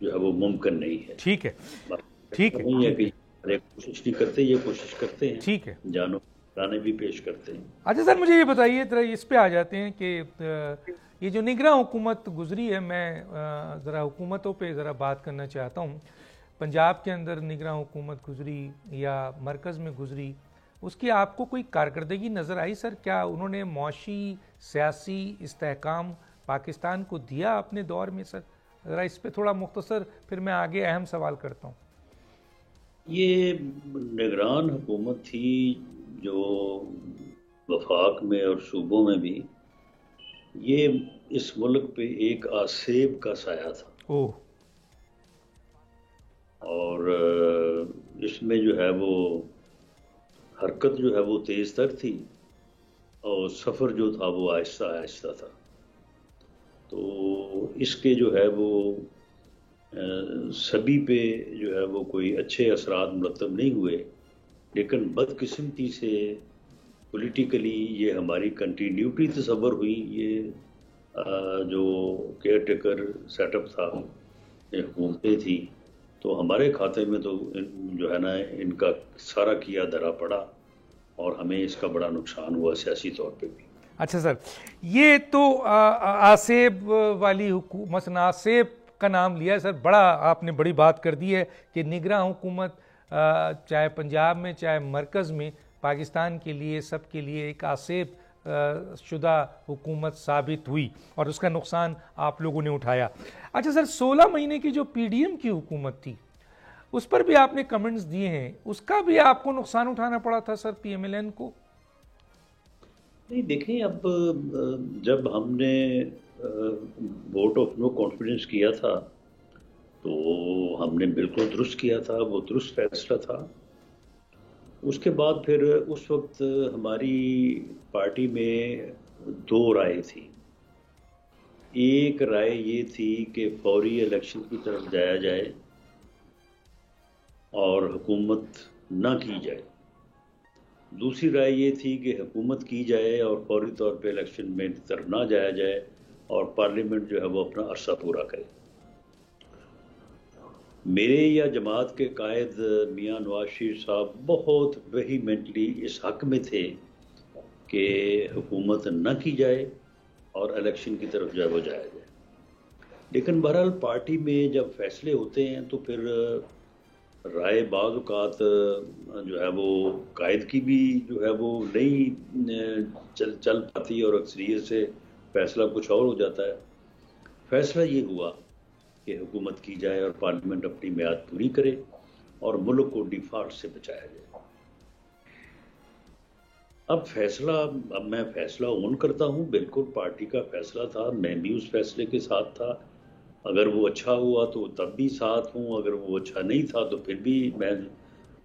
جو ہے وہ ممکن نہیں ہے. ٹھیک ہے، ٹھیک ہے، نہیں ہے کہ کوشش نہیں کرتے، یہ کوشش کرتے ہیں، ٹھیک ہے، جانوں لانے بھی پیش کرتے ہیں. اچھا سر مجھے یہ بتائیے، اس پہ آ جاتے ہیں کہ یہ جو نگراں حکومت گزری ہے، میں ذرا حکومتوں پہ ذرا بات کرنا چاہتا ہوں. پنجاب کے اندر نگراں حکومت گزری یا مرکز میں گزری، اس کی آپ کو کوئی کارکردگی نظر آئی سر؟ کیا انہوں نے معاشی سیاسی استحکام پاکستان کو دیا اپنے دور میں سر؟ ذرا اس پہ تھوڑا مختصر، پھر میں آگے اہم سوال کرتا ہوں. یہ نگران حکومت تھی جو وفاق میں اور صوبوں میں بھی، یہ اس ملک پہ ایک آسیب کا سایہ تھا. اور اس میں جو ہے وہ حرکت جو ہے وہ تیز تر تھی، اور سفر جو تھا وہ آہستہ آہستہ تھا. تو اس کے جو ہے وہ سبھی پہ جو ہے وہ کوئی اچھے اثرات مرتب نہیں ہوئے، لیکن بدقسمتی سے پولیٹیکلی یہ ہماری کنٹینیوٹی تصور ہوئی. یہ جو کیئر ٹیکر سیٹ اپ تھا، یہ حکومتیں تھیں، تو ہمارے کھاتے میں تو جو ہے نا ان کا سارا کیا دھرا پڑا، اور ہمیں اس کا بڑا نقصان ہوا سیاسی طور پہ بھی. اچھا سر، یہ تو آسیب والی حکومت، مثلا آسیب کا نام لیا ہے سر، بڑا آپ نے بڑی بات کر دی ہے کہ نگراں حکومت چاہے پنجاب میں چاہے مرکز میں پاکستان کے لیے، سب کے لیے ایک آسیب شدہ حکومت ثابت ہوئی، اور اس کا نقصان آپ لوگوں نے اٹھایا. اچھا سر، 16 مہینے کی جو پی ڈی ایم کی حکومت تھی، اس پر بھی آپ نے کمنٹس دیے ہیں، اس کا بھی آپ کو نقصان اٹھانا پڑا تھا سر پی ایم ایل این کو؟ نہیں دیکھیں، اب جب ہم نے ووٹ آف نو کانفیڈنس کیا تھا تو ہم نے بالکل درست کیا تھا، وہ درست فیصلہ تھا. اس کے بعد پھر اس وقت ہماری پارٹی میں 2 رائے تھی. ایک رائے یہ تھی کہ فوری الیکشن کی طرف جایا جائے اور حکومت نہ کی جائے. دوسری رائے یہ تھی کہ حکومت کی جائے اور فوری طور پہ الیکشن میں طرف نہ جایا جائے، اور پارلیمنٹ جو ہے وہ اپنا عرصہ پورا کرے. میرے یا جماعت کے قائد میاں نواز شریف صاحب بہت ویہیمنٹلی اس حق میں تھے کہ حکومت نہ کی جائے اور الیکشن کی طرف جو ہے وہ جایا جائے. لیکن بہرحال پارٹی میں جب فیصلے ہوتے ہیں تو پھر رائے بعض اوقات جو ہے وہ قائد کی بھی جو ہے وہ نہیں چل پاتی، اور اکثریت سے فیصلہ کچھ اور ہو جاتا ہے. فیصلہ یہ ہوا کہ حکومت کی جائے اور پارلیمنٹ اپنی میعاد پوری کرے اور ملک کو ڈیفالٹ سے بچایا جائے. اب میں فیصلہ اون کرتا ہوں، بالکل پارٹی کا فیصلہ تھا، میں بھی اس فیصلے کے ساتھ تھا. اگر وہ اچھا ہوا تو تب بھی ساتھ ہوں، اگر وہ اچھا نہیں تھا تو پھر بھی میں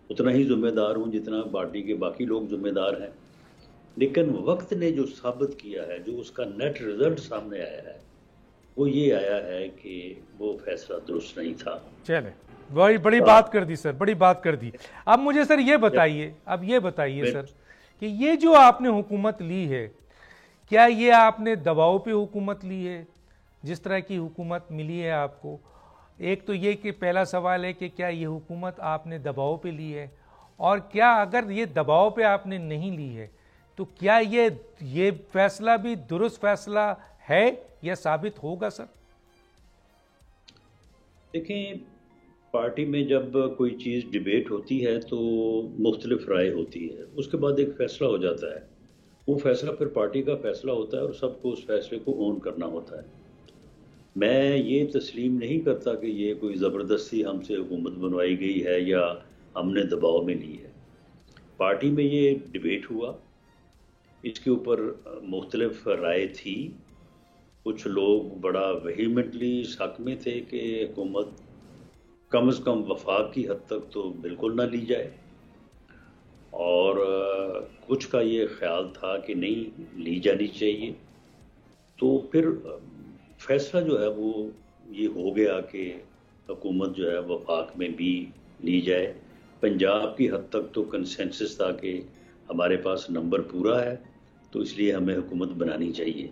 اتنا ہی ذمہ دار ہوں جتنا پارٹی کے باقی لوگ ذمہ دار ہیں. لیکن وقت نے جو ثابت کیا ہے، جو اس کا نیٹ رزلٹ سامنے آیا ہے، وہ یہ آیا ہے کہ وہ فیصلہ درست نہیں تھا. چلے، بڑی بات کر دی سر، بڑی بات کر دی. اب مجھے سر یہ بتائیے سر کہ یہ جو آپ نے حکومت لی ہے، کیا یہ آپ نے دباؤ پہ حکومت لی ہے؟ جس طرح کی حکومت ملی ہے آپ کو، ایک تو یہ کہ پہلا سوال ہے کہ کیا یہ حکومت آپ نے دباؤ پہ لی ہے، اور کیا اگر یہ دباؤ پہ آپ نے نہیں لی ہے تو کیا یہ فیصلہ بھی درست فیصلہ ہے یا ثابت ہوگا سر؟ دیکھیں، پارٹی میں جب کوئی چیز ڈیبیٹ ہوتی ہے تو مختلف رائے ہوتی ہے، اس کے بعد ایک فیصلہ ہو جاتا ہے. وہ فیصلہ پھر پارٹی کا فیصلہ ہوتا ہے اور سب کو اس فیصلے کو اون کرنا ہوتا ہے. میں یہ تسلیم نہیں کرتا کہ یہ کوئی زبردستی ہم سے حکومت بنوائی گئی ہے یا ہم نے دباؤ میں لی ہے. پارٹی میں یہ ڈیبیٹ ہوا، اس کے اوپر مختلف رائے تھی. کچھ لوگ بڑا ویہیمنٹلی اس حق میں تھے کہ حکومت کم از کم وفاق کی حد تک تو بالکل نہ لی جائے، اور کچھ کا یہ خیال تھا کہ نہیں لی جانی چاہیے. تو پھر فیصلہ جو ہے وہ یہ ہو گیا کہ حکومت جو ہے وفاق میں بھی لی جائے. پنجاب کی حد تک تو کنسنسس تھا کہ ہمارے پاس نمبر پورا ہے تو اس لیے ہمیں حکومت بنانی چاہیے.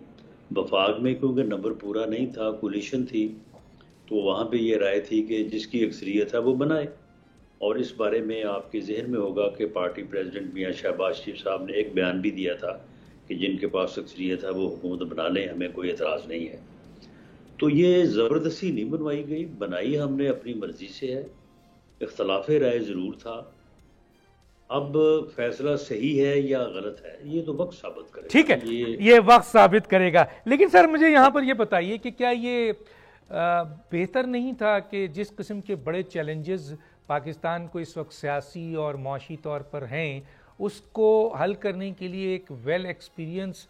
وفاق میں کیونکہ نمبر پورا نہیں تھا، کولیشن تھی، تو وہاں پہ یہ رائے تھی کہ جس کی اکثریت ہے وہ بنائے. اور اس بارے میں آپ کے ذہن میں ہوگا کہ پارٹی پریزیڈنٹ میاں شہباز شریف صاحب نے ایک بیان بھی دیا تھا کہ جن کے پاس اکثریت ہے وہ حکومت بنا لیں، ہمیں کوئی اعتراض نہیں ہے. تو یہ زبردستی نہیں بنوائی گئی، بنائی ہم نے اپنی مرضی سے ہے. اختلاف رائے ضرور تھا. اب فیصلہ صحیح ہے یا غلط ہے یہ تو وقت ثابت کرے گا. ٹھیک ہے، یہ وقت ثابت کرے گا. لیکن سر مجھے یہاں پر یہ بتائیے کہ کیا یہ بہتر نہیں تھا کہ جس قسم کے بڑے چیلنجز پاکستان کو اس وقت سیاسی اور معاشی طور پر ہیں، اس کو حل کرنے کے لیے ایک ویل ایکسپیرینس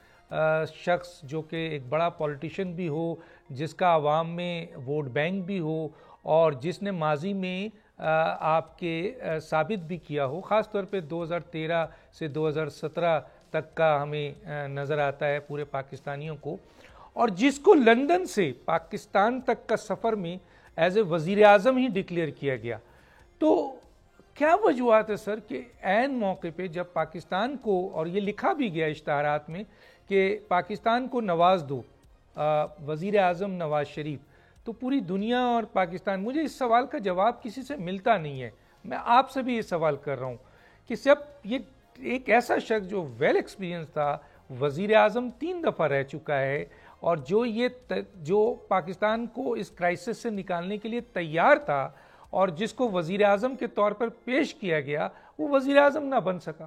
شخص جو کہ ایک بڑا پولیٹیشین بھی ہو، جس کا عوام میں ووٹ بینک بھی ہو، اور جس نے ماضی میں آپ کے ثابت بھی کیا ہو، خاص طور پہ 2013 سے 2017 تک کا ہمیں نظر آتا ہے پورے پاکستانیوں کو، اور جس کو لندن سے پاکستان تک کا سفر میں ایز اے وزیر اعظم ہی ڈکلیئر کیا گیا. تو کیا وجوہات ہے سر کہ عین موقع پہ جب پاکستان کو، اور یہ لکھا بھی گیا اشتہارات میں کہ پاکستان کو نواز دو، وزیر اعظم نواز شریف، تو پوری دنیا اور پاکستان، مجھے اس سوال کا جواب کسی سے ملتا نہیں ہے. میں آپ سے بھی یہ سوال کر رہا ہوں کہ جب یہ ایک ایسا شخص جو ویل ایکسپیرینس تھا، وزیر اعظم 3 دفعہ رہ چکا ہے، اور جو پاکستان کو اس کرائسس سے نکالنے کے لیے تیار تھا، اور جس کو وزیر اعظم کے طور پر پیش کیا گیا، وہ وزیر اعظم نہ بن سکا.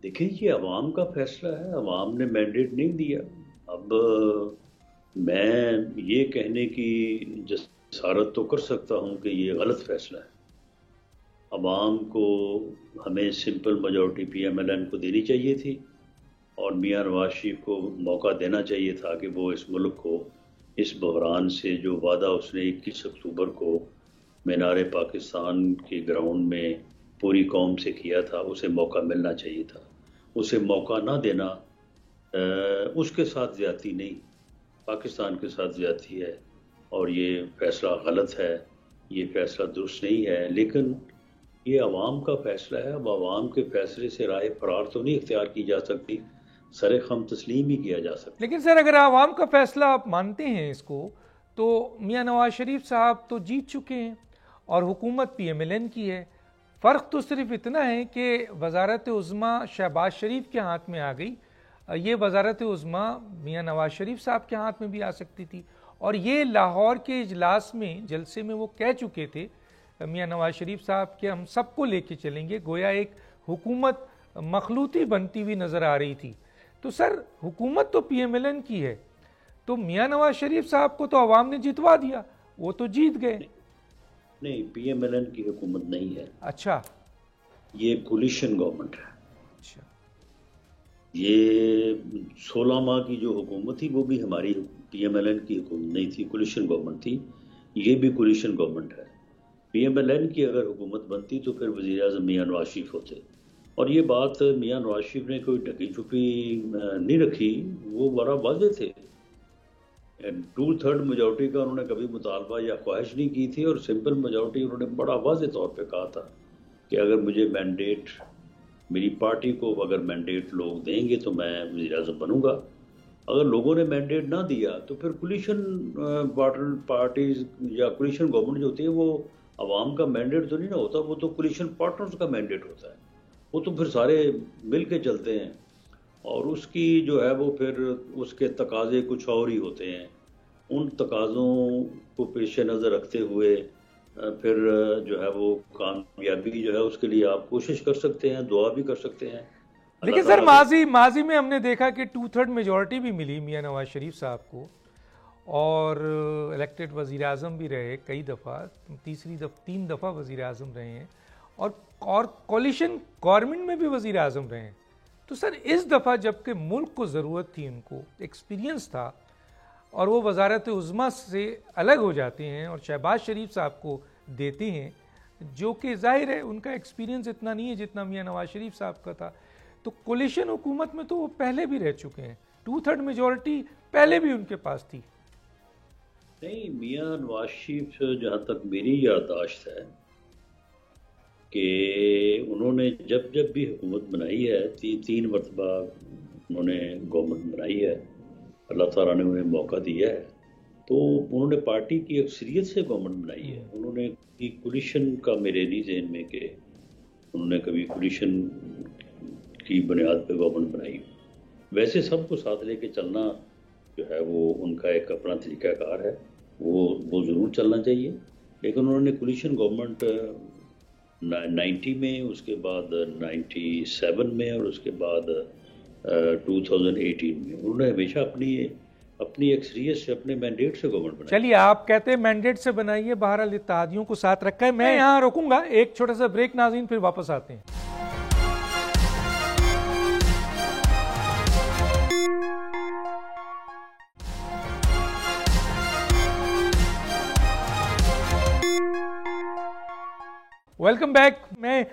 دیکھیں یہ عوام کا فیصلہ ہے، عوام نے مینڈیٹ نہیں دیا. اب میں یہ کہنے کی جسارت تو کر سکتا ہوں کہ یہ غلط فیصلہ ہے. عوام کو ہمیں simple majority P M L N کو دینی چاہیے تھی، اور میاں نواز شریف کو موقع دینا چاہیے تھا کہ وہ اس ملک کو اس بحران سے، جو وعدہ اس نے 21 اکتوبر کو مینار پاکستان کے گراؤنڈ میں پوری قوم سے کیا تھا، اسے موقع ملنا چاہیے تھا. اسے موقع نہ دینا اس کے ساتھ زیادتی نہیں، پاکستان کے ساتھ زیادتی ہے، اور یہ فیصلہ غلط ہے، یہ فیصلہ درست نہیں ہے. لیکن یہ عوام کا فیصلہ ہے. اب عوام کے فیصلے سے راہ فرار تو نہیں اختیار کی جا سکتی، سر خم تسلیم ہی کیا جا سکتا. لیکن سر اگر عوام کا فیصلہ آپ مانتے ہیں اس کو، تو میاں نواز شریف صاحب تو جیت چکے ہیں اور حکومت پی ایم ایل این کی ہے. فرق تو صرف اتنا ہے کہ وزارت عظمیٰ شہباز شریف کے ہاتھ میں آ گئی. یہ وزارت عظمیٰ میاں نواز شریف صاحب کے ہاتھ میں بھی آ سکتی تھی، اور یہ لاہور کے اجلاس میں، جلسے میں وہ کہہ چکے تھے میاں نواز شریف صاحب کہ ہم سب کو لے کے چلیں گے. گویا ایک حکومت مخلوطی بنتی ہوئی نظر آ رہی تھی. تو سر حکومت تو پی ایم ایل این کی ہے، تو میاں نواز شریف صاحب کو تو عوام نے جتوا دیا، وہ تو جیت گئے. نہیں، پی ایم ایل این کی حکومت نہیں ہے. اچھا، یہ کولیشن گورنمنٹ ہے. اچھا، یہ 16 ماہ کی جو حکومت تھی وہ بھی ہماری پی ایم ایل این کی حکومت نہیں تھی، کولیشن گورنمنٹ تھی. یہ بھی کولیشن گورنمنٹ ہے. پی ایم ایل این کی اگر حکومت بنتی تو پھر وزیر اعظم میاں نواز شریف ہوتے. اور یہ بات میاں نواز شریف نے کوئی ڈھکی چھپی نہیں رکھی، وہ بڑا واضح تھے. 2/3 میجورٹی کا انہوں نے کبھی مطالبہ یا خواہش نہیں کی تھی، اور سمپل میجورٹی انہوں نے بڑا واضح طور پہ کہا تھا کہ اگر مجھے مینڈیٹ، میری پارٹی کو اگر مینڈیٹ لوگ دیں گے تو میں وزیر اعظم بنوں گا. اگر لوگوں نے مینڈیٹ نہ دیا تو پھر کولیشن پارٹیز یا کولیشن گورنمنٹ جو ہوتی ہے وہ عوام کا مینڈیٹ تو نہیں نہ ہوتا، وہ تو کولیشن پارٹنرز کا مینڈیٹ ہوتا ہے. وہ تو پھر سارے مل کے چلتے ہیں، اور اس کی جو ہے وہ پھر اس کے تقاضے کچھ اور ہی ہوتے ہیں. ان تقاضوں کو پیش نظر رکھتے ہوئے پھر جو ہے وہ کامیابی جو ہے اس کے لیے آپ کوشش کر سکتے ہیں، دعا بھی کر سکتے ہیں. لیکن سر ماضی میں ہم نے دیکھا کہ 2/3 میجورٹی بھی ملی میاں نواز شریف صاحب کو، اور الیکٹڈ وزیر اعظم بھی رہے کئی دفعہ، 3 دفعہ وزیر اعظم رہے ہیں، اور کولیشن گورنمنٹ میں بھی وزیر اعظم رہے ہیں. تو سر اس دفعہ جبکہ ملک کو ضرورت تھی، ان کو ایکسپیرینس تھا، اور وہ وزارت عظمیٰ سے الگ ہو جاتے ہیں اور شہباز شریف صاحب کو دیتے ہیں، جو کہ ظاہر ہے ان کا ایکسپیرینس اتنا نہیں ہے جتنا میاں نواز شریف صاحب کا تھا. تو کولیشن حکومت میں تو وہ پہلے بھی رہ چکے ہیں، 2/3 میجورٹی پہلے بھی ان کے پاس تھی. نہیں، میاں نواز شریف جہاں تک میری یادداشت ہے کہ انہوں نے جب بھی حکومت بنائی ہے، 3 مرتبہ انہوں نے گورنمنٹ بنائی ہے، اللہ تعالیٰ نے انہیں موقع دیا ہے. تو انہوں نے پارٹی کی اکثریت سے گورنمنٹ بنائی ہے. انہوں نے کولیشن کا میرے نہیں ذہن میں کہ انہوں نے کبھی کولیشن کی بنیاد پہ گورنمنٹ بنائی. ویسے سب کو ساتھ لے کے چلنا جو ہے وہ ان کا ایک اپنا طریقہ کار ہے, وہ ضرور چلنا چاہیے. لیکن انہوں نے کولیشن گورنمنٹ 90 میں, اس کے بعد 97 میں, اور اس کے بعد 2018 میں انہوں نے ہمیشہ اپنی اکثریت سے, اپنے مینڈیٹ سے گورنمنٹ بنائی. چلیے آپ کہتے ہیں مینڈیٹ سے بنائیے, بہرحال اتحادیوں کو ساتھ رکھا ہے. میں یہاں رکوں گا, ایک چھوٹا سا بریک ناظرین, پھر واپس آتے ہیں. Welcome back. میں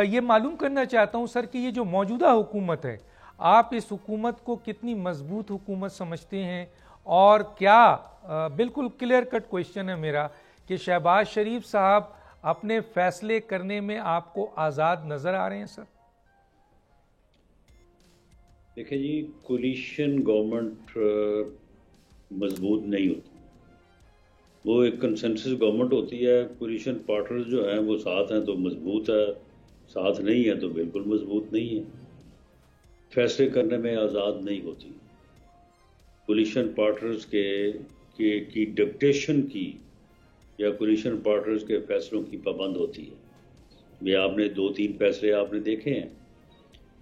یہ معلوم کرنا چاہتا ہوں سر کہ یہ جو موجودہ حکومت ہے, آپ اس حکومت کو کتنی مضبوط حکومت سمجھتے ہیں, اور کیا بالکل کلیئر کٹ کویشچن ہے میرا کہ شہباز شریف صاحب اپنے فیصلے کرنے میں آپ کو آزاد نظر آ رہے ہیں سر؟ دیکھیں جی, کولیشن گورنمنٹ مضبوط نہیں ہوتی, وہ ایک کنسنسس گورنمنٹ ہوتی ہے. کولیشن پارٹنرز جو ہیں وہ ساتھ ہیں تو مضبوط ہے, ساتھ نہیں ہے تو بالکل مضبوط نہیں ہے. فیصلے کرنے میں آزاد نہیں ہوتی. کولیشن پارٹنرز کی ڈکٹیشن کی یا کولیشن پارٹنرز کے فیصلوں کی پابند ہوتی ہے. یہ آپ نے 2-3 فیصلے آپ نے دیکھے ہیں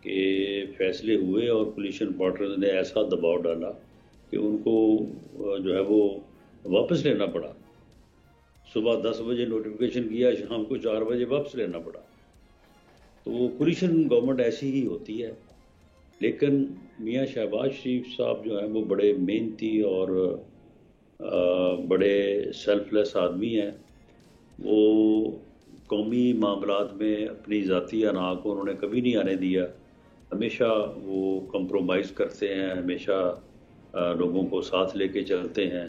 کہ فیصلے ہوئے اور کولیشن پارٹنرز نے ایسا دباؤ ڈالا کہ ان کو جو ہے وہ واپس لینا پڑا. صبح 10 بجے نوٹیفیکیشن کیا, شام کو 4 بجے واپس لینا پڑا. تو وہ کولیشن گورنمنٹ ایسی ہی ہوتی ہے. لیکن میاں شہباز شریف صاحب جو ہیں وہ بڑے محنتی اور بڑے سیلف لیس آدمی ہیں. وہ قومی معاملات میں اپنی ذاتی انا کو انہوں نے کبھی نہیں آنے دیا. ہمیشہ وہ کمپرومائز کرتے ہیں, ہمیشہ لوگوں کو ساتھ لے کے چلتے ہیں.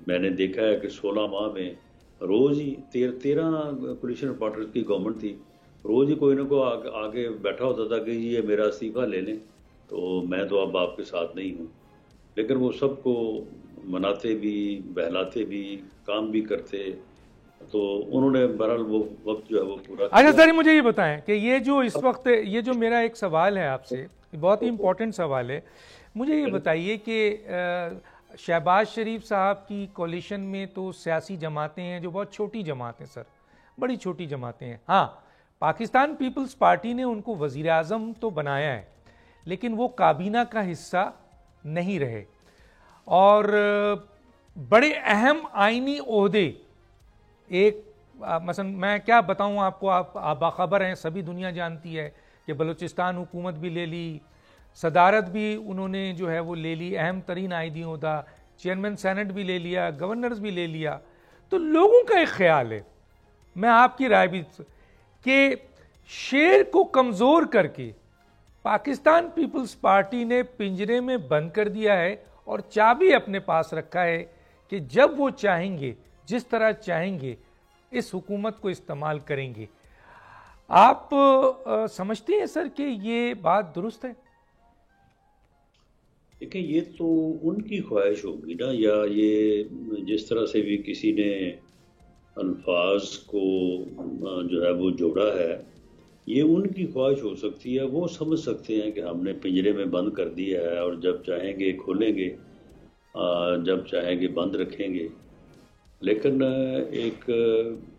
میں نے دیکھا ہے کہ 16 ماہ میں روز ہی 13 کولیشن پارٹنرز کی گورنمنٹ تھی, روز ہی کوئی نہ کوئی آگے بیٹھا ہوتا تھا کہ یہ میرا استعفیٰ لے لیں, تو میں تو اب آپ کے ساتھ نہیں ہوں. لیکن وہ سب کو مناتے بھی, بہلاتے بھی, کام بھی کرتے. تو انہوں نے بہرحال وہ وقت جو ہے وہ پورا. اچھا سر, مجھے یہ بتائیں کہ یہ جو اس وقت یہ جو میرا ایک سوال ہے آپ سے, بہت ہی امپورٹنٹ سوال ہے. مجھے یہ بتائیے کہ شہباز شریف صاحب کی کولیشن میں تو سیاسی جماعتیں ہیں جو بہت چھوٹی جماعتیں سر, بڑی چھوٹی جماعتیں ہیں. ہاں, پاکستان پیپلز پارٹی نے ان کو وزیر اعظم تو بنایا ہے, لیکن وہ کابینہ کا حصہ نہیں رہے, اور بڑے اہم آئینی عہدے, ایک مثلا میں کیا بتاؤں آپ کو, آپ باخبر ہیں, سبھی دنیا جانتی ہے کہ بلوچستان حکومت بھی لے لی, صدارت بھی انہوں نے جو ہے وہ لے لی, اہم ترین آئینی عہدہ, چیئرمین سینٹ بھی لے لیا, گورنرز بھی لے لیا. تو لوگوں کا ایک خیال ہے, میں آپ کی رائے بھی, کہ شیر کو کمزور کر کے پاکستان پیپلز پارٹی نے پنجرے میں بند کر دیا ہے اور چابی اپنے پاس رکھا ہے کہ جب وہ چاہیں گے, جس طرح چاہیں گے, اس حکومت کو استعمال کریں گے. آپ سمجھتے ہیں سر کہ یہ بات درست ہے؟ دیکھیں, یہ تو ان کی خواہش ہوگی نا, یا یہ جس طرح سے بھی کسی نے الفاظ کو جو ہے وہ جوڑا ہے, یہ ان کی خواہش ہو سکتی ہے. وہ سمجھ سکتے ہیں کہ ہم نے پنجرے میں بند کر دیا ہے اور جب چاہیں گے کھولیں گے, جب چاہیں گے بند رکھیں گے. لیکن ایک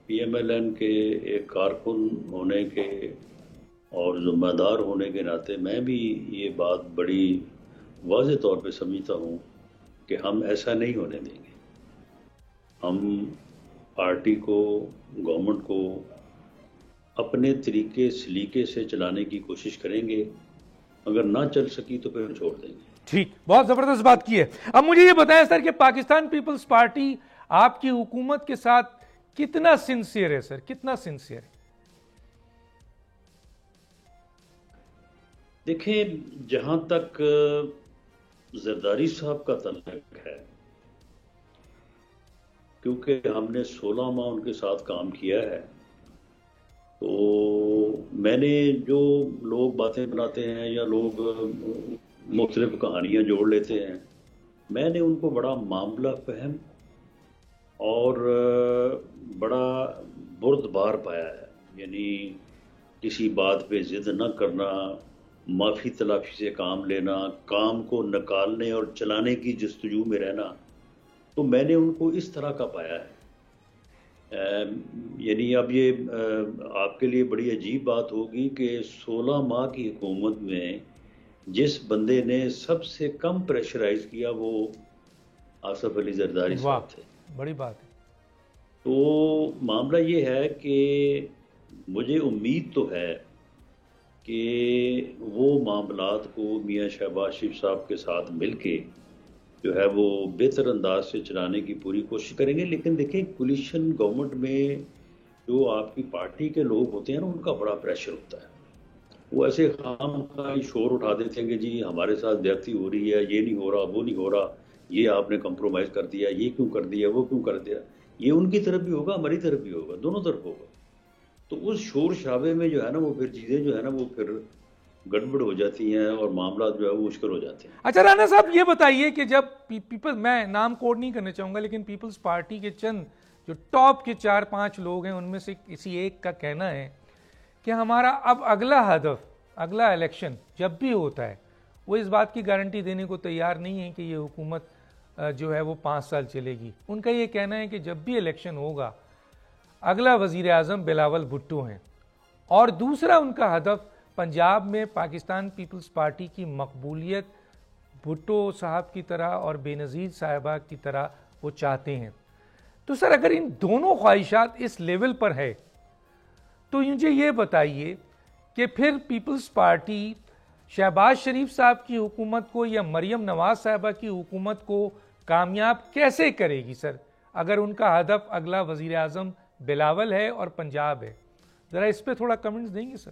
پی ایم ایل این کے ایک کارکن ہونے کے اور ذمہ دار ہونے کے ناطے میں بھی یہ بات بڑی واضح طور پہ سمجھتا ہوں کہ ہم ایسا نہیں ہونے دیں گے. ہم پارٹی کو, گورنمنٹ کو اپنے طریقے سلیقے سے چلانے کی کوشش کریں گے. اگر نہ چل سکی تو پھر چھوڑ دیں گے. ٹھیک, بہت زبردست بات کی ہے. اب مجھے یہ بتائیں سر کہ پاکستان پیپلز پارٹی آپ کی حکومت کے ساتھ کتنا سنسیئر ہے سر, کتنا سنسیئر ہے؟ دیکھیں, جہاں تک زرداری صاحب کا تعلق ہے, کیونکہ ہم نے 16 ماہ ان کے ساتھ کام کیا ہے, تو میں نے جو لوگ باتیں بناتے ہیں یا لوگ مختلف کہانیاں جوڑ لیتے ہیں, میں نے ان کو بڑا معاملہ فہم اور بڑا بردبار پایا ہے، یعنی کسی بات پہ ضد نہ کرنا، معافی تلافی سے کام لینا، کام کو نکالنے اور چلانے کی جستجو میں رہنا، تو میں نے ان کو اس طرح کا پایا ہے۔ یعنی اب یہ آپ کے لیے بڑی عجیب بات ہوگی کہ 16 ماہ کی حکومت میں جس بندے نے سب سے کم پریشرائز کیا وہ آصف علی زرداری صاحب تھے۔ بڑی بات ہے۔ تو معاملہ یہ ہے کہ مجھے امید تو ہے کہ وہ معاملات کو میاں شہباز شریف صاحب کے ساتھ مل کے جو ہے وہ بہتر انداز سے چلانے کی پوری کوشش کریں گے۔ لیکن دیکھیں کولیشن گورنمنٹ میں جو آپ کی پارٹی کے لوگ ہوتے ہیں نا، ان کا بڑا پریشر ہوتا ہے۔ وہ ایسے خام کا شور اٹھا دیتے ہیں کہ جی ہمارے ساتھ زیادتی ہو رہی ہے، یہ نہیں ہو رہا، وہ نہیں ہو رہا، یہ آپ نے کمپرومائز کر دیا، یہ کیوں کر دیا، وہ کیوں کر دیا۔ یہ ان کی طرف بھی ہوگا، ہماری طرف بھی ہوگا، دونوں طرف ہوگا۔ تو اس شور شرابے میں جو ہے نا وہ پھر چیزیں جو ہے نا وہ پھر گڑبڑ ہو جاتی ہیں اور معاملات جو ہے وہ مشکل ہو جاتے ہیں۔ اچھا رانا صاحب یہ بتائیے کہ جب پیپل، میں نام کوڈ نہیں کرنا چاہوں گا، لیکن پیپلز پارٹی کے چند جو ٹاپ کے 4-5 لوگ ہیں ان میں سے کسی ایک کا کہنا ہے کہ ہمارا اب اگلا ہدف، اگلا الیکشن جب بھی ہوتا ہے وہ اس بات کی گارنٹی دینے کو تیار نہیں ہے کہ یہ حکومت جو ہے وہ 5 سال چلے گی۔ ان کا یہ کہنا ہے کہ جب بھی الیکشن ہوگا اگلا وزیر اعظم بلاول بھٹو ہیں، اور دوسرا ان کا ہدف پنجاب میں پاکستان پیپلز پارٹی کی مقبولیت بھٹو صاحب کی طرح اور بے نظیر صاحبہ کی طرح وہ چاہتے ہیں۔ تو سر اگر ان دونوں خواہشات اس لیول پر ہے تو مجھے یہ بتائیے کہ پھر پیپلز پارٹی شہباز شریف صاحب کی حکومت کو یا مریم نواز صاحبہ کی حکومت کو کامیاب کیسے کرے گی سر، اگر ان کا ہدف اگلا وزیر اعظم بلاول ہے اور پنجاب ہے؟ ذرا اس پہ تھوڑا کمنٹس دیں گے سر۔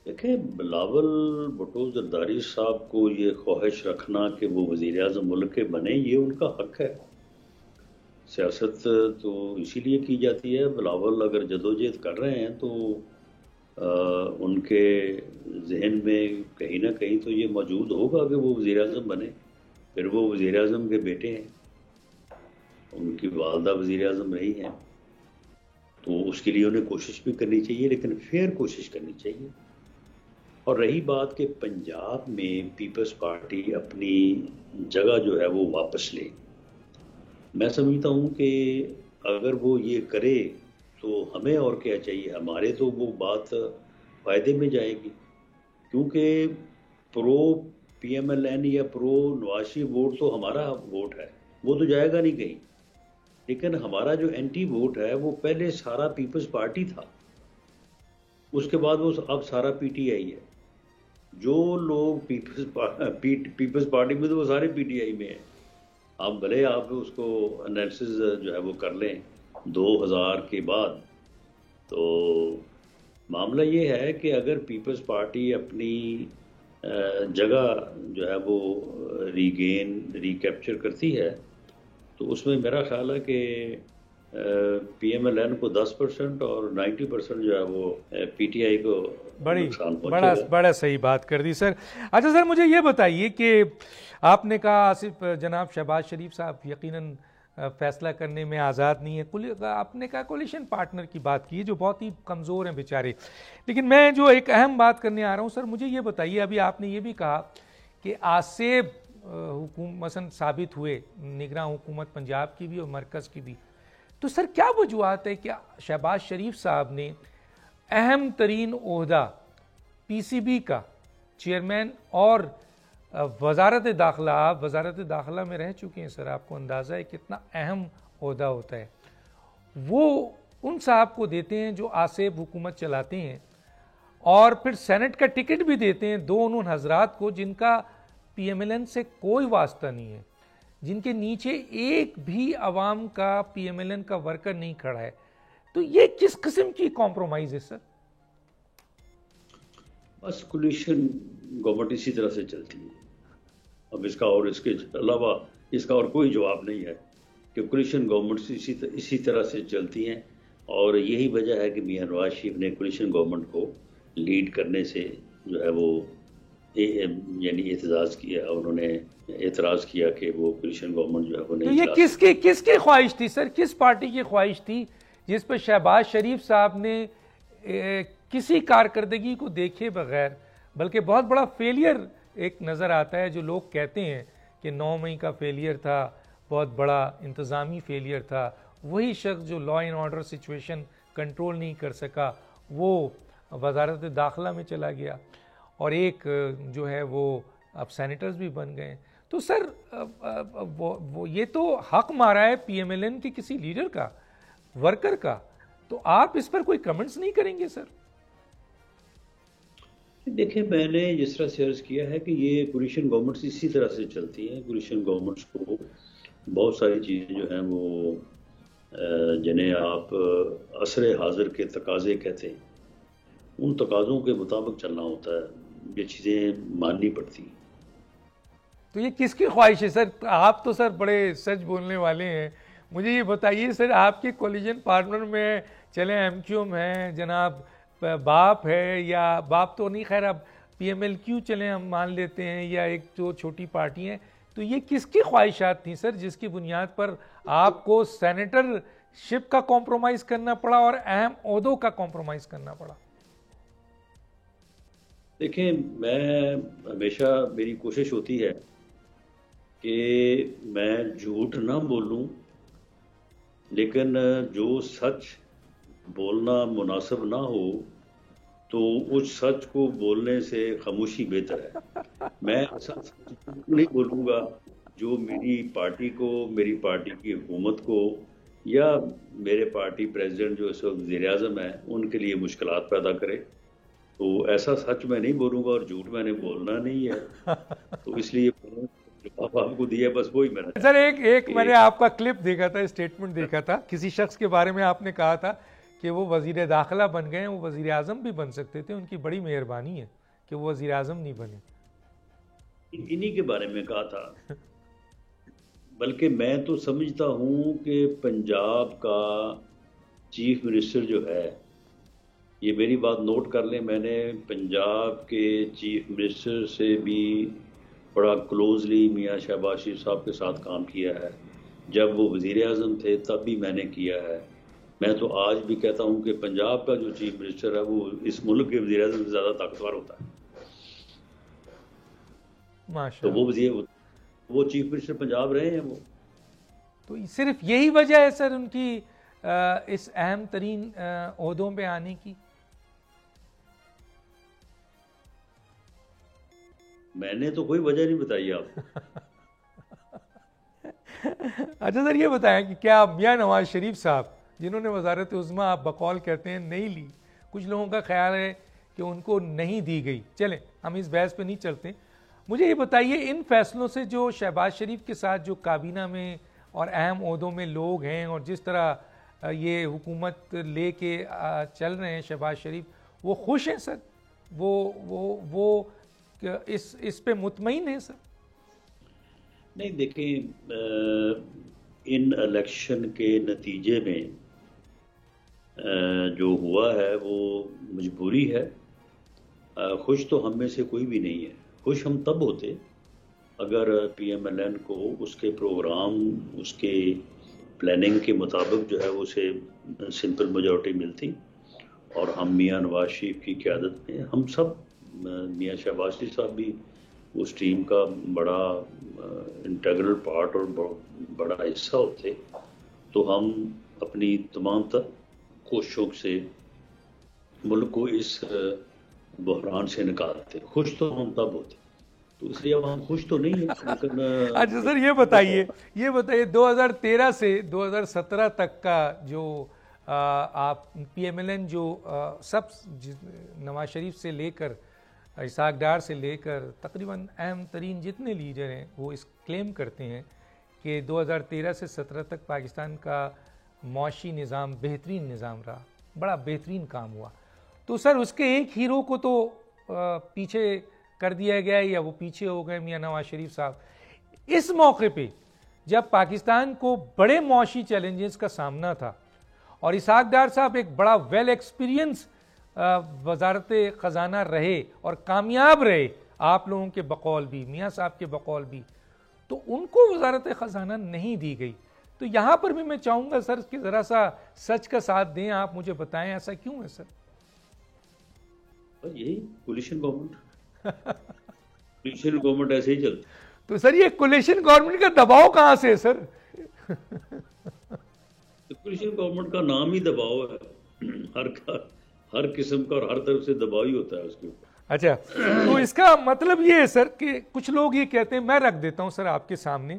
دیکھیں بلاول بھٹو زرداری صاحب کو یہ خواہش رکھنا کہ وہ وزیر اعظم ملک کے بنے، یہ ان کا حق ہے۔ سیاست تو اسی لیے کی جاتی ہے۔ بلاول اگر جدوجہد کر رہے ہیں تو ان کے ذہن میں کہیں نہ کہیں تو یہ موجود ہوگا کہ وہ وزیر اعظم بنے۔ پھر وہ وزیر اعظم کے بیٹے ہیں، ان کی والدہ وزیر اعظم رہی ہیں، تو اس کے لیے انہیں کوشش بھی کرنی چاہیے، لیکن فیئر کوشش کرنی چاہیے۔ اور رہی بات کہ پنجاب میں پیپلز پارٹی اپنی جگہ جو ہے وہ واپس لے، میں سمجھتا ہوں کہ اگر وہ یہ کرے تو ہمیں اور کیا چاہیے، ہمارے تو وہ بات فائدے میں جائے گی، کیونکہ پرو پی ایم ایل این یا پرو نواز شریف ووٹ تو ہمارا ووٹ ہے، وہ تو جائے گا نہیں کہیں۔ لیکن ہمارا جو اینٹی ووٹ ہے وہ پہلے سارا پیپلز پارٹی تھا، اس کے بعد وہ اب سارا پی ٹی آئی ہے۔ جو لوگ پیپلز پارٹی میں تو وہ سارے پی ٹی آئی میں ہیں۔ آپ بھلے آپ اس کو انالیسز جو ہے وہ کر لیں 2000 کے بعد، تو معاملہ یہ ہے کہ اگر پیپلز پارٹی اپنی جگہ جو ہے وہ ریکیپچر کرتی ہے تو اس میں میرا خیال ہے کہ پی ایم ایل این کو 10% اور 90% جو ہے وہ پی ٹی آئی کو نقصان پہنچے گا۔ بڑا صحیح بات کر دی سر۔ اچھا سر مجھے یہ بتائیے کہ آپ نے کہا آصف جناب شہباز شریف صاحب یقیناً فیصلہ کرنے میں آزاد نہیں ہے، آپ نے کہا کولیشن پارٹنر کی بات کی جو بہت ہی کمزور ہیں بیچارے، لیکن میں جو ایک اہم بات کرنے آ رہا ہوں سر، مجھے یہ بتائیے، ابھی آپ نے یہ بھی کہا کہ آصف حکومت مثلا ثابت ہوئے نگراں حکومت پنجاب کی بھی اور مرکز کی بھی، تو سر کیا وجوہات ہے کہ شہباز شریف صاحب نے اہم ترین عہدہ پی سی بی کا چیئرمین اور وزارت داخلہ، آپ وزارت داخلہ میں رہ چکے ہیں سر، آپ کو اندازہ ہے کتنا اہم عہدہ ہوتا ہے، وہ ان صاحب کو دیتے ہیں جو آصف حکومت چلاتے ہیں، اور پھر سینٹ کا ٹکٹ بھی دیتے ہیں ان حضرات کو جن کا پی ایم ایل این سے کوئی واسطہ نہیں ہے، جن کے نیچے ایک بھی عوام کا پی ایم ایل این کا ورکر نہیں کھڑا ہے۔ تو یہ کس قسم کی کمپرومائز ہے سر؟ بس کولیشن گورنمنٹ اسی طرح سے چلتی ہے، اب اس کا اور اس کے علاوہ اس کا اور کوئی جواب نہیں ہے کہ کولیشن گورنمنٹ اسی طرح سے چلتی ہیں، اور یہی وجہ ہے کہ میاں نواز شریف نے کولیشن گورنمنٹ کو لیڈ کرنے سے جو ہے وہ یعنی اعتراض کیا، انہوں نے اعتراض کیا کہ وہ کولیشن گورنمنٹ جو ہے وہ تو نہیں یہ کس کی خواہش تھی سر؟ کس پارٹی کی خواہش تھی جس پہ شہباز شریف صاحب نے کسی کارکردگی کو دیکھے بغیر، بلکہ بہت بڑا فیلئر ایک نظر آتا ہے جو لوگ کہتے ہیں کہ 9 مئی کا فیلئر تھا، بہت بڑا انتظامی فیلئر تھا، وہی شخص جو law and order situation control نہیں کر سکا وہ وزارت داخلہ میں چلا گیا، اور ایک جو ہے وہ اب سینیٹرز بھی بن گئے. تو سر وہ یہ تو حق مارا ہے پی ایم ایل این کے کسی لیڈر کا، ورکر کا، تو آپ اس پر کوئی کمنٹس نہیں کریں گے سر؟ دیکھیں، میں نے جس طرح سے عرض کیا ہے کہ یہ کولیشن گورنمنٹس اسی طرح سے چلتی ہیں. کولیشن گورنمنٹس کو بہت ساری چیزیں جو ہیں وہ جنہیں آپ عصر حاضر کے تقاضے کہتے ہیں، ان تقاضوں کے مطابق چلنا ہوتا ہے، یہ چیزیں ماننی پڑتی ہیں. تو یہ کس کی خواہش ہے سر؟ آپ تو سر بڑے سچ بولنے والے ہیں، مجھے یہ بتائیے سر، آپ کے کولیجن پارٹنر میں چلیں ایم کیو ایم ہیں، جناب باپ ہے، یا باپ تو نہیں، خیر اب پی ایم ایل کیو چلیں ہم مان لیتے ہیں، یا ایک جو چھوٹی پارٹی ہیں، تو یہ کس کی خواہشات تھیں سر جس کی بنیاد پر آپ کو سینیٹر شپ کا کمپرومائز کرنا پڑا اور اہم عہدوں کا کمپرومائز کرنا پڑا؟ دیکھیں، میں ہمیشہ میری کوشش ہوتی ہے کہ میں جھوٹ نہ بولوں، لیکن جو سچ بولنا مناسب نہ ہو تو اس سچ کو بولنے سے خاموشی بہتر ہے. میں ایسا سچ نہیں بولوں گا جو میری پارٹی کو، میری پارٹی کی حکومت کو، یا میرے پارٹی پریزیڈنٹ جو اس وقت وزیر اعظم ہیں ان کے لیے مشکلات پیدا کرے. تو ایسا سچ میں نہیں بولوں گا، اور جھوٹ میں نے بولنا نہیں ہے. تو اس لیے جواب آپ کو دیا، بس وہی میرا. سر ایک میں نے آپ کا کلپ دیکھا تھا، اسٹیٹمنٹ دیکھا تھا، کسی شخص کے بارے میں آپ نے کہا تھا کہ وہ وزیر داخلہ بن گئے ہیں، وہ وزیر اعظم بھی بن سکتے تھے، ان کی بڑی مہربانی ہے کہ وہ وزیر اعظم نہیں بنے. انہی کے بارے میں کہا تھا. بلکہ میں تو سمجھتا ہوں کہ پنجاب کا چیف منسٹر جو ہے، یہ میری بات نوٹ کر لیں، میں نے پنجاب کے چیف منسٹر سے بھی بڑا کلوزلی میاں شہباز شریف صاحب کے ساتھ کام کیا ہے. جب وہ وزیر اعظم تھے تب بھی میں نے کیا ہے. میں تو آج بھی کہتا ہوں کہ پنجاب کا جو چیف منسٹر ہے وہ اس ملک کے وزیر اعظم سے زیادہ طاقتور ہوتا ہے. تو وہ چیف منسٹر پنجاب رہے ہیں. وہ تو صرف یہی وجہ ہے سر ان کی اس اہم ترین عہدوں پہ آنے کی؟ میں نے تو کوئی وجہ نہیں بتائی آپ کو. اچھا سر، یہ بتائیں کہ کیا میاں نواز شریف صاحب جنہوں نے وزارت عظمیٰ آپ بقول کہتے ہیں نہیں لی، کچھ لوگوں کا خیال ہے کہ ان کو نہیں دی گئی، چلیں ہم اس بحث پہ نہیں چلتے، مجھے یہ بتائیے ان فیصلوں سے جو شہباز شریف کے ساتھ جو کابینہ میں اور اہم عہدوں میں لوگ ہیں، اور جس طرح یہ حکومت لے کے چل رہے ہیں شہباز شریف، وہ خوش ہیں سر؟ وہ اس پہ مطمئن ہیں سر؟ نہیں، دیکھیں، ان الیکشن کے نتیجے میں جو ہوا ہے وہ مجبوری ہے. خوش تو ہم میں سے کوئی بھی نہیں ہے. خوش ہم تب ہوتے اگر پی ایم ایل این کو اس کے پروگرام، اس کے پلاننگ کے مطابق جو ہے اسے سمپل میجورٹی ملتی، اور ہم میاں نواز شریف کی قیادت میں، ہم سب، میاں شہباز شریف صاحب بھی اس ٹیم کا بڑا انٹیگرل پارٹ اور بڑا حصہ ہوتے، تو ہم اپنی تمام تر کوششوں سے ملک کو اس بحران سے نکالتے. خوش تو ہم تب ہوتے، تو اس لیے اب ہم خوش تو نہیں ہیں، لیکن اچھا سر، یہ بتائیے 2013 سے 2017 تک کا جو آپ پی ایم ایل این جو سب نواز شریف سے لے کر اسحاق ڈار سے لے کر تقریباً اہم ترین جتنے لیڈر ہیں وہ اس کلیم کرتے ہیں کہ 2013 سے 17 تک پاکستان کا معاشی نظام بہترین نظام رہا، بڑا بہترین کام ہوا. تو سر اس کے ایک ہیرو کو تو پیچھے کر دیا گیا یا وہ پیچھے ہو گئے، میاں نواز شریف صاحب. اس موقع پہ جب پاکستان کو بڑے معاشی چیلنجز کا سامنا تھا اور اسحاق ڈار صاحب ایک بڑا ویل ایکسپیرینس وزارت خزانہ رہے اور کامیاب رہے آپ لوگوں کے بقول بھی، میاں صاحب کے بقول بھی، تو ان کو وزارت خزانہ نہیں دی گئی. تو یہاں پر بھی میں چاہوں گا سر کہ ذرا سا سچ کا ساتھ دیں، آپ مجھے بتائیں ایسا کیوں ہے سر؟ یہی کولیشن گورنمنٹ ایسے ہی چلتی. تو سر یہ کولیشن گورنمنٹ کا دباؤ کہاں سے ہے سر؟ کولیشن گورنمنٹ کا نام ہی دباؤ ہے، ہر قسم کا اور ہر طرف سے دباؤ ہی ہوتا ہے اس کے اوپر. اچھا، تو اس کا مطلب یہ ہے سر کہ کچھ لوگ یہ کہتے ہیں، میں رکھ دیتا ہوں سر آپ کے سامنے،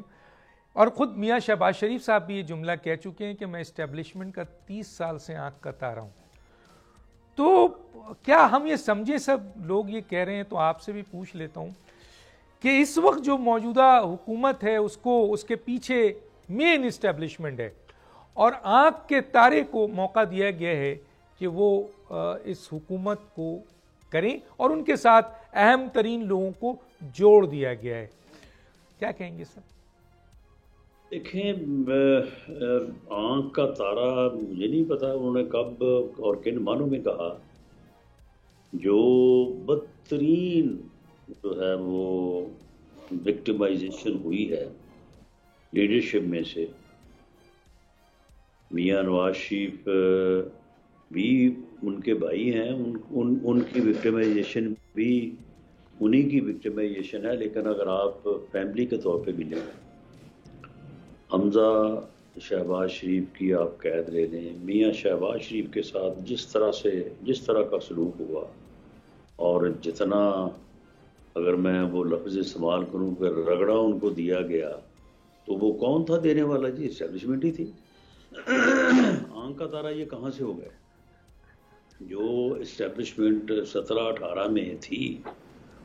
اور خود میاں شہباز شریف صاحب بھی یہ جملہ کہہ چکے ہیں کہ میں اسٹیبلشمنٹ کا 30 سال سے آنکھ کتا رہا ہوں. تو کیا ہم یہ سمجھے، سب لوگ یہ کہہ رہے ہیں، تو آپ سے بھی پوچھ لیتا ہوں کہ اس وقت جو موجودہ حکومت ہے اس کے پیچھے مین اسٹیبلشمنٹ ہے، اور آنکھ کے تارے کو موقع دیا گیا ہے کہ وہ اس حکومت کو کریں، اور ان کے ساتھ اہم ترین لوگوں کو جوڑ دیا گیا ہے. کیا کہیں گے سر؟ دیکھیں، آنکھ کا تارا مجھے نہیں پتا انہوں نے کب اور کن معنوں میں کہا. جو بدترین جو ہے وہ وکٹمائزیشن ہوئی ہے لیڈرشپ میں سے، میاں نواز شریف بھی ان کے بھائی ہیں، ان کی وکٹمائزیشن بھی انہی کی وکٹمائزیشن ہے. لیکن اگر آپ فیملی کے طور پہ بھی لیں، حمزہ شہباز شریف کی آپ قید لے لیں، میاں شہباز شریف کے ساتھ جس طرح کا سلوک ہوا، اور جتنا اگر میں وہ لفظ استعمال کروں کہ رگڑا ان کو دیا گیا، تو وہ کون تھا دینے والا؟ جی اسٹیبلشمنٹ ہی تھی. آنکھ کا تارا یہ کہاں سے ہو گئے؟ جو اسٹیبلشمنٹ 17-18 میں تھی،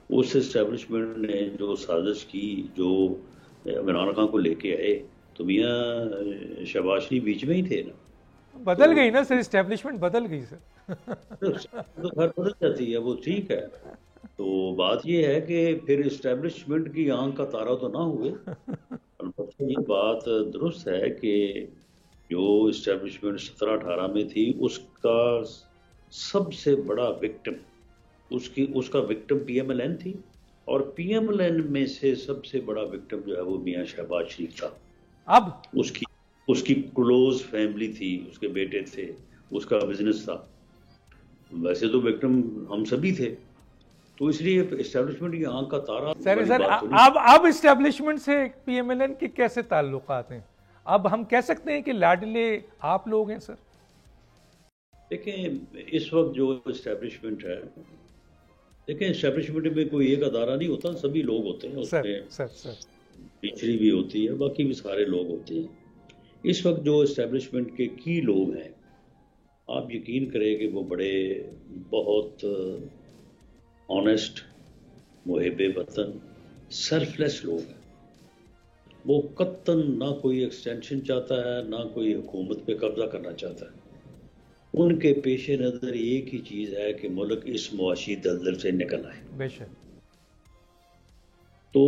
اس اسٹیبلشمنٹ نے جو سازش کی، جو عمران خان کو لے کے آئے، تو میاں شہباز شریف بیچ میں ہی تھے نا. بدل گئی نا سر، اسٹیبلشمنٹ بدل گئی سر. تو گھر بدل جاتی ہے، وہ ٹھیک ہے. تو بات یہ ہے کہ پھر اسٹیبلشمنٹ کی آنکھ کا تارا تو نہ ہوئے. البتہ یہ بات درست ہے کہ جو اسٹیبلشمنٹ 17-18 میں تھی، اس کا سب سے بڑا وکٹم، اس کا victim P M L N تھی، اور پی ایم ایل این میں سے سب سے بڑا وکٹم جو ہے وہ میاں شہباز شریف تھا. اب اس کی کلوز فیملی تھی، اس کے بیٹے تھے، اس کا بزنس تھا. ویسے تو وکٹم ہم سبھی تھے. تو اس لیے اسٹیبلشمنٹ کی آنکھ کا تارا. سر اب اسٹیبلشمنٹ سے پی ایم ایل این کے کیسے تعلقات ہیں؟ اب ہم کہہ سکتے ہیں کہ لاڈلے آپ لوگ ہیں سر؟ دیکھیں، اس وقت جو اسٹیبلشمنٹ ہے، دیکھیں اسٹیبلشمنٹ میں کوئی ایک ادارہ نہیں ہوتا، سبھی لوگ ہوتے ہیں. اس میں پچھڑی بھی ہوتی ہے، باقی بھی سارے لوگ ہوتے ہیں. اس وقت جو اسٹیبلشمنٹ کے کی لوگ ہیں، آپ یقین کریں کہ وہ بہت آنیسٹ، محب وطن، سیلف لیس لوگ ہیں. وہ قطعاً نہ کوئی ایکسٹینشن چاہتا ہے، نہ کوئی حکومت پہ قبضہ کرنا چاہتا ہے. ان کے پیش نظر ایک ہی چیز ہے کہ ملک اس معاشی دلدل سے نکل آئے. بے شک. تو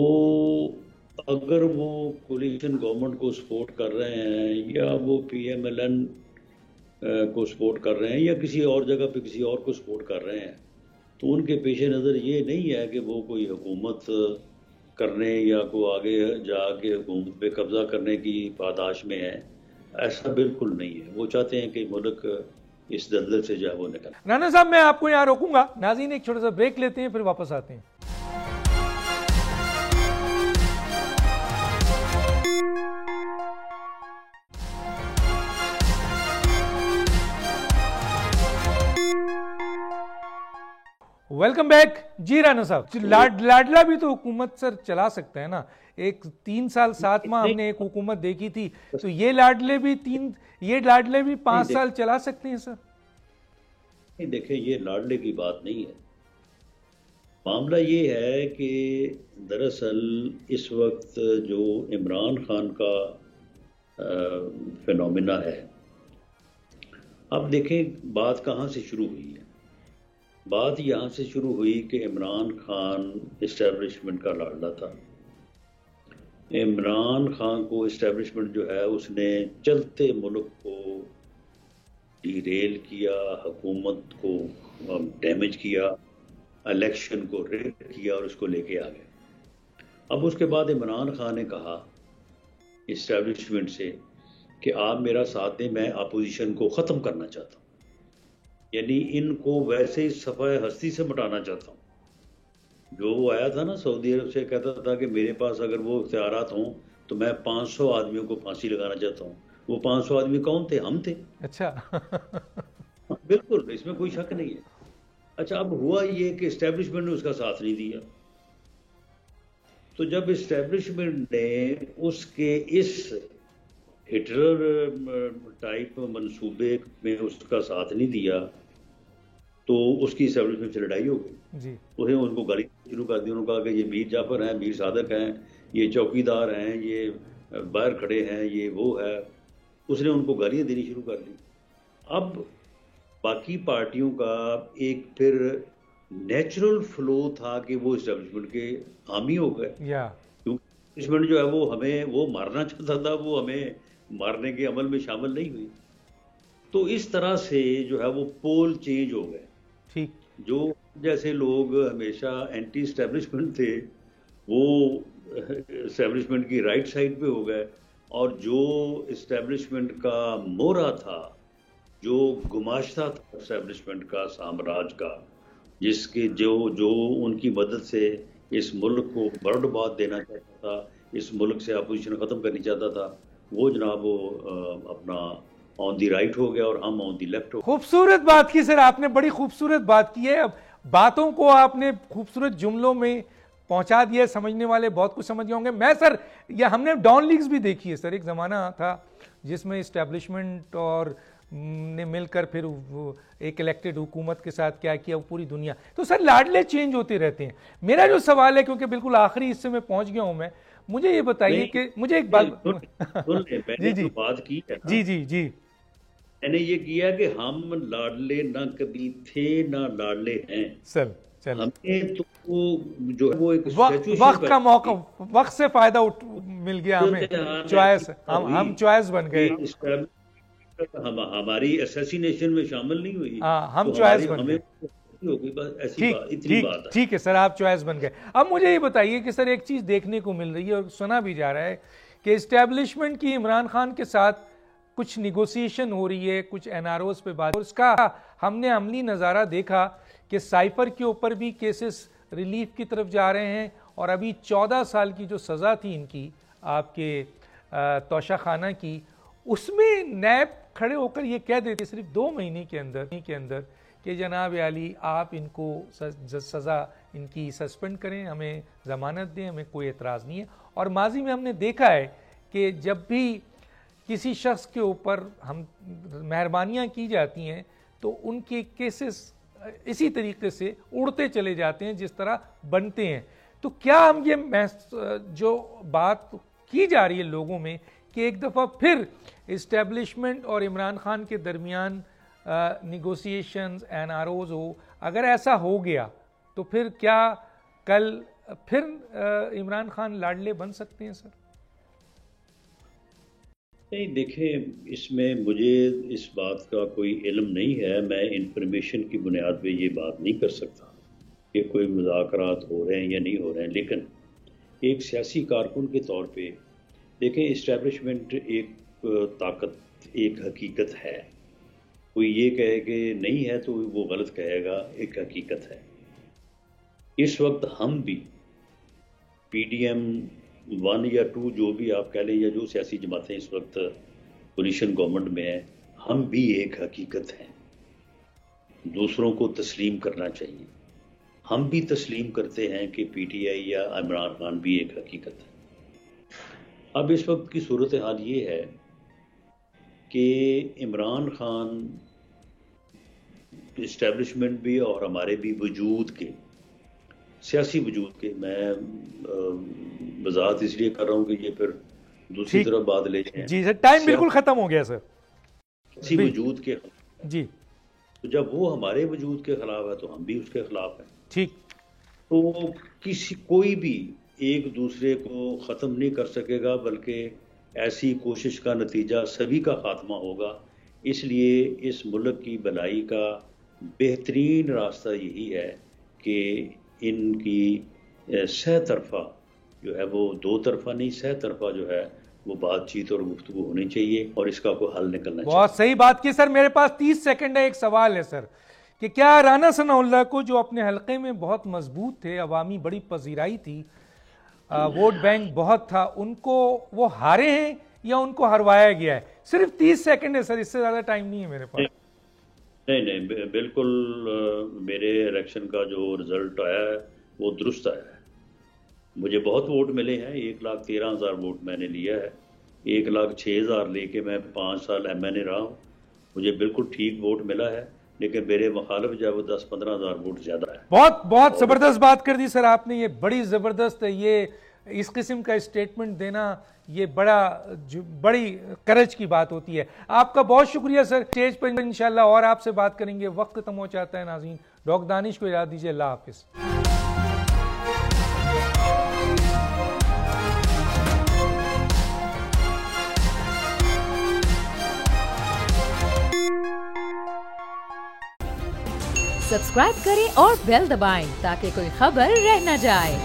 اگر وہ کولیشن گورنمنٹ کو سپورٹ کر رہے ہیں، یا وہ پی ایم ایل این کو سپورٹ کر رہے ہیں، یا کسی اور جگہ پہ کسی اور کو سپورٹ کر رہے ہیں، تو ان کے پیش نظر یہ نہیں ہے کہ وہ کوئی حکومت کرنے یا کو آگے جا کے حکومت پہ قبضہ کرنے کی پاداش میں ہے. ایسا بالکل نہیں ہے. وہ چاہتے ہیں کہ ملک اس دلدل سے جو ہے وہ نکل. رانا صاحب، میں آپ کو یہاں روکوں گا. ناظرین، ایک چھوٹا سا بریک لیتے ہیں، پھر واپس آتے ہیں. Welcome back. جی رانا صاحب، لاڈلا بھی تو حکومت سر چلا سکتا ہے نا. ایک 3 سال 7 ماہ ہم نے ایک حکومت دیکھی تھی، تو یہ لاڈلے بھی 5 سال چلا سکتے ہیں سر؟ دیکھیں، یہ لاڈلے کی بات نہیں ہے. معاملہ یہ ہے کہ دراصل اس وقت جو عمران خان کا فینومینا ہے، اب دیکھیں بات کہاں سے شروع ہوئی ہے. بات یہاں سے شروع ہوئی کہ عمران خان اسٹیبلشمنٹ کا لاڈلا تھا. عمران خان کو اسٹیبلشمنٹ جو ہے اس نے چلتے ملک کو ڈی ریل کیا، حکومت کو ڈیمیج کیا. الیکشن کو ریگ کیا اور اس کو لے کے آ گئے. اب اس کے بعد عمران خان نے کہا اسٹیبلشمنٹ سے کہ آپ میرا ساتھ دیں، میں اپوزیشن کو ختم کرنا چاہتا ہوں، یعنی ان کو ویسے ہی صفحہ ہستی سے مٹانا چاہتا ہوں. جو وہ آیا تھا نا سعودی عرب سے، کہتا تھا کہ میرے پاس اگر وہ اختیارات ہوں تو میں 500 آدمیوں کو پھانسی لگانا چاہتا ہوں. وہ 500 آدمی کون تھے؟ ہم تھے. اچھا. بالکل، اس میں کوئی شک نہیں ہے. اچھا، اب ہوا یہ کہ اسٹیبلشمنٹ نے اس کا ساتھ نہیں دیا. تو جب اسٹیبلشمنٹ نے اس کے اس ہٹلر ٹائپ منصوبے میں اس کا ساتھ نہیں دیا تو اس کی اسٹیبلشمنٹ سے لڑائی ہو گئی. جی. انہیں ان کو گالی شروع کر دی. انہوں نے کہا کہ یہ میر جعفر ہیں، میر صادق ہیں، یہ چوکیدار ہیں، یہ باہر کھڑے ہیں، یہ وہ ہے. اس نے ان کو گالیاں دینی شروع کر دی. اب باقی پارٹیوں کا ایک پھر نیچرل فلو تھا کہ وہ اسٹیبلشمنٹ کے حامی ہو گئے. کیونکہ اسٹیبلشمنٹ جو ہے وہ مارنا چاہتا تھا، وہ ہمیں مارنے کے عمل میں شامل نہیں ہوئی. تو اس طرح سے جو ہے وہ پول چینج ہو گئے. ٹھیک. جو جیسے لوگ ہمیشہ اینٹی اسٹیبلشمنٹ تھے وہ اسٹیبلشمنٹ کی رائٹ سائڈ پہ ہو گئے، اور جو اسٹیبلشمنٹ کا مورا تھا، جو گماشتہ تھا اسٹیبلشمنٹ کا سامراج کا، جس کے جو ان کی مدد سے اس ملک کو برڈ بات دینا چاہتا تھا، اس ملک سے اپوزیشن ختم کرنی چاہتا تھا، وہ جناب وہ اپنا آن دی رائٹ ہو گیا اور ہم آن دی لیفٹ ہو گئے. خوبصورت بات کی سر آپ نے، بڑی خوبصورت بات کی ہے. اب باتوں کو آپ نے خوبصورت جملوں میں پہنچا دیا، سمجھنے والے بہت کچھ سمجھ گئے ہوں گے. میں سر ہم نے ڈان لیگز بھی دیکھی ہے سر. ایک زمانہ تھا جس میں اسٹیبلشمنٹ اور نے مل کر پھر ایک الیکٹڈ حکومت کے ساتھ کیا کیا وہ پوری دنیا. تو سر لاڈلے چینج ہوتے رہتے ہیں. میرا جو سوال ہے، کیونکہ بالکل آخری حصے میں پہنچ گیا ہوں میں، مجھے یہ بتائیے کہ مجھے ایک بات بات کی ہے. جی جی جی. میں نے یہ کیا کہ ہم لاڈلے نہ کبھی تھے نہ لاڈلے ہیں. ہمیں تو جو ہے وہ ایک وقت کا موقع، وقت سے فائدہ مل گیا ہمیں، چوائس، ہم چوائس بن گئے. ہماری اسیسینیشن میں شامل نہیں ہوئی، ہم چوائس بن گئے. ٹھیک ہے سر، آپ چوائس بن گئے. اب مجھے یہ بتائیے کہ سر ایک چیز دیکھنے کو مل رہی ہے اور سنا بھی جا رہا ہے کہ اسٹیبلشمنٹ کی عمران خان کے ساتھ کچھ نیگوسیشن ہو رہی ہے، کچھ این آر اوز پہ بات. اس کا ہم نے عملی نظارہ دیکھا کہ سائفر کے اوپر بھی کیسز ریلیف کی طرف جا رہے ہیں، اور ابھی 14 سال کی جو سزا تھی ان کی، آپ کے توشہ خانہ کی، اس میں نیب کھڑے ہو کر یہ کہہ دیتے صرف 2 مہینے کے اندر کہ جناب عالی آپ ان کو سزا ان کی سسپینڈ کریں، ہمیں ضمانت دیں، ہمیں کوئی اعتراض نہیں ہے. اور ماضی میں ہم نے دیکھا ہے کہ جب بھی کسی شخص کے اوپر ہم مہربانیاں کی جاتی ہیں تو ان کے کیسز اسی طریقے سے اڑتے چلے جاتے ہیں جس طرح بنتے ہیں. تو کیا ہم یہ جو بات کی جا رہی ہے لوگوں میں کہ ایک دفعہ پھر اسٹیبلشمنٹ اور عمران خان کے درمیان نیگوسیشنز، این آر اوز ہو، اگر ایسا ہو گیا تو پھر کیا کل پھر عمران خان لاڈلے بن سکتے ہیں سر؟ نہیں، دیکھیں، اس میں مجھے اس بات کا کوئی علم نہیں ہے. میں انفارمیشن کی بنیاد پہ یہ بات نہیں کر سکتا کہ کوئی مذاکرات ہو رہے ہیں یا نہیں ہو رہے ہیں. لیکن ایک سیاسی کارکن کے طور پہ دیکھیں، اسٹیبلشمنٹ ایک طاقت، ایک حقیقت ہے. کوئی یہ کہے کہ نہیں ہے تو وہ غلط کہے گا، ایک حقیقت ہے. اس وقت ہم بھی پی ڈی ایم 1 یا 2 جو بھی آپ کہہ لیں، یا جو سیاسی جماعتیں اس وقت پوزیشن گورنمنٹ میں ہیں، ہم بھی ایک حقیقت ہیں. دوسروں کو تسلیم کرنا چاہیے. ہم بھی تسلیم کرتے ہیں کہ پی ٹی آئی یا عمران خان بھی ایک حقیقت ہے. اب اس وقت کی صورتحال یہ ہے کہ عمران خان اسٹیبلشمنٹ بھی اور ہمارے بھی وجود کے، سیاسی وجود کے، میں وضاحت اس لیے کر رہا ہوں کہ یہ پھر دوسری طرف بات لے جائیں. جی سر، ٹائم بالکل ختم ہو گیا سر. سیاسی وجود کے خلاف جی، تو جب وہ ہمارے وجود کے خلاف ہے تو ہم بھی اس کے خلاف ہیں. ٹھیک. تو کوئی بھی ایک دوسرے کو ختم نہیں کر سکے گا، بلکہ ایسی کوشش کا نتیجہ سبھی کا خاتمہ ہوگا. اس لیے اس ملک کی بھلائی کا بہترین راستہ یہی ہے کہ ان کی سہ طرفہ جو ہے وہ دو طرفہ نہیں، سہ طرفہ جو ہے وہ بات چیت اور گفتگو ہونی چاہیے اور اس کا کوئی حل نکلنا چاہیے۔ بہت صحیح بات کی سر۔ میرے پاس 30 سیکنڈ ہے، ایک سوال ہے سر کہ کیا رانا ثناء اللہ کو جو اپنے حلقے میں بہت مضبوط تھے، عوامی بڑی پذیرائی تھی، ووٹ بینک بہت تھا، ان کو وہ ہارے ہیں یا ان کو ہروایا گیا ہے؟ صرف 30 سیکنڈ ہے سر، اس سے زیادہ ٹائم نہیں ہے میرے پاس۔ نہیں بالکل میرے الیکشن کا جو رزلٹ آیا ہے وہ درست آیا ہے۔ مجھے بہت ووٹ ملے ہیں، 1,13,000 ووٹ میں نے لیا ہے، 1,06,000 لے کے میں 5 سال ایم این اے رہا ہوں، مجھے بالکل ٹھیک ووٹ ملا ہے، لیکن میرے مخالف جو ہے وہ 10-15,000 ووٹ زیادہ ہے۔ بہت زبردست بات کر دی سر آپ نے، یہ بڑی زبردست ہے، یہ اس قسم کا اسٹیٹمنٹ دینا یہ بڑی کرج کی بات ہوتی ہے۔ آپ کا بہت شکریہ سر، اسٹیج پر انشاءاللہ اور آپ سے بات کریں گے۔ وقت ختم ہو چاہتا ہے ناظرین، ڈاکٹر دانش کو اجازت دیجیے، اللہ حافظ۔ سبسکرائب کریں اور بیل دبائیں تاکہ کوئی خبر رہ نہ جائے۔